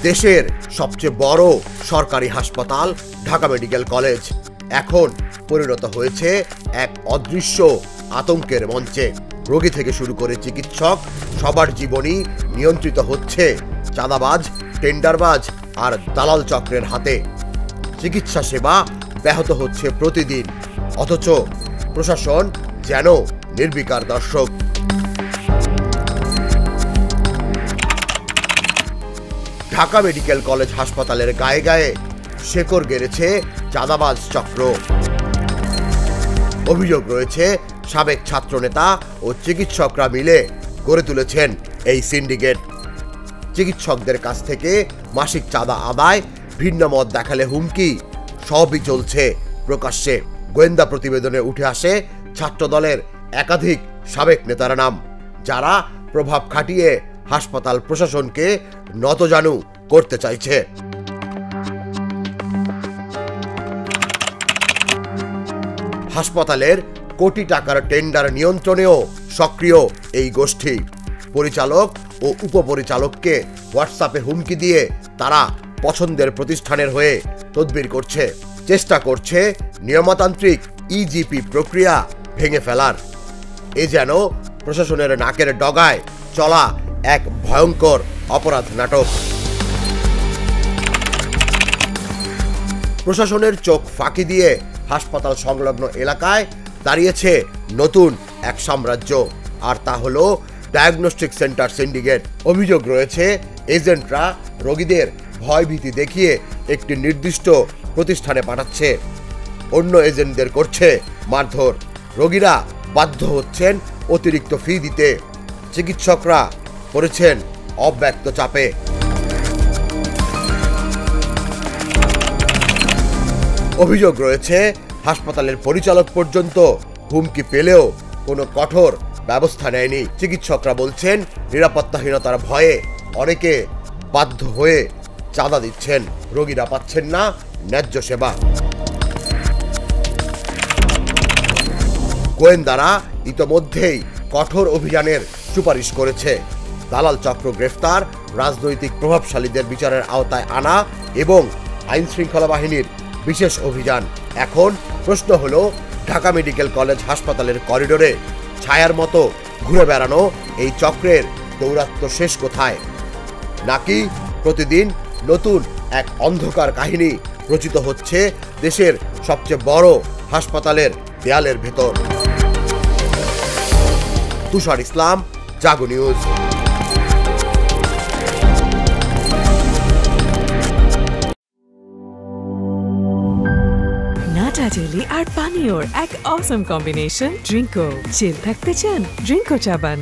দেশের সবচেয়ে বড় সরকারি হাসপাতাল ঢাকা মেডিকেল কলেজ এখন পরিণত হয়েছে এক অদৃশ্য আতঙ্কের মঞ্চে। রোগী থেকে শুরু করে চিকিৎসক সবার জীবনই নিয়ন্ত্রিত হচ্ছে চাঁদাবাজ, টেন্ডারবাজ আর দালাল চক্রের হাতে। চিকিৎসা সেবা ব্যাহত হচ্ছে প্রতিদিন, অথচ প্রশাসন যেন নির্বিকার দর্শক। ঢাকা মেডিকেল কলেজ হাসপাতালের গায়ে গায়ে শেকড় গেড়েছে চাঁদাবাজ চক্র। অভিযোগ রয়েছে সাবেক ছাত্রনেতা ও চিকিৎসকরা মিলে গড়ে তুলেছেন এই সিন্ডিকেট। চিকিৎসকদের কাছ থেকে মাসিক চাঁদা আদায়, ভিন্ন মত দেখালে হুমকি, সবই চলছে প্রকাশ্যে। গোয়েন্দা প্রতিবেদনে উঠে আসে ছাত্রদলের একাধিক সাবেক নেতার নাম, যারা প্রভাব খাটিয়ে হাসপাতাল প্রশাসনকে নতজানু করতে চাইছে। হাসপাতালের কোটি টাকার টেন্ডার নিয়ন্ত্রণেও সক্রিয় এই গোষ্ঠী। পরিচালক ও উপপরিচালককে হোয়াটসঅ্যাপে হুমকি দিয়ে তারা পছন্দের প্রতিষ্ঠানের হয়ে তদবির করছে, চেষ্টা করছে নিয়মতান্ত্রিক ইজিপি প্রক্রিয়া ভেঙে ফেলার। এ যেন প্রশাসনের নাকের ডগায় চলা এক ভয়ঙ্কর অপরাধ নাটক। প্রশাসনের চোখ ফাঁকি দিয়ে হাসপাতাল সংলগ্ন এলাকায় দাঁড়িয়েছে নতুন এক সাম্রাজ্য, আর তা হলো ডায়াগনস্টিক সেন্টার সিন্ডিকেট। অভিযোগ রয়েছে এজেন্টরা রোগীদের ভয়ভীতি দেখিয়ে একটি নির্দিষ্ট প্রতিষ্ঠানে পাঠাচ্ছে, অন্য এজেন্টদের করছে মারধর। রোগীরা বাধ্য হচ্ছেন অতিরিক্ত ফি দিতে, চিকিৎসকরা পড়েছেন অব্যক্ত চাপে। অভিযোগ রয়েছে হাসপাতালের পরিচালক পর্যন্ত হুমকি পেলেও কোনো কঠোর ব্যবস্থা নেয়নি। চিকিৎসকরা বলছেন নিরাপত্তাহীনতার ভয়ে অনেকে বাধ্য হয়ে চাঁদা দিচ্ছেন, রোগীরা পাচ্ছেন না ন্যায্য সেবা। গোয়েন্দারা ইতোমধ্যেই কঠোর অভিযানের সুপারিশ করেছে, দালাল চক্র গ্রেফতার, রাজনৈতিক প্রভাবশালীদের বিচারের আওতায় আনা এবং আইন শৃঙ্খলা বাহিনীর বিশেষ অভিযান। এখন প্রশ্ন হলো, ঢাকা মেডিকেল কলেজ হাসপাতালের করিডোরে ছায়ার মতো ঘুরে বেড়ানো এই চক্রের দৌরাত্ম্য শেষ কোথায়? নাকি প্রতিদিন নতুন এক অন্ধকার কাহিনী রচিত হচ্ছে দেশের সবচেয়ে বড় হাসপাতালের দেয়ালের ভেতর? তুষার ইসলাম, জাগো নিউজ। নাটা জেলি আর পানীয়র এক অসম কম্বিনেশন ড্রিঙ্কো। চিল থাকতে চান? ড্রিঙ্কো চাবান।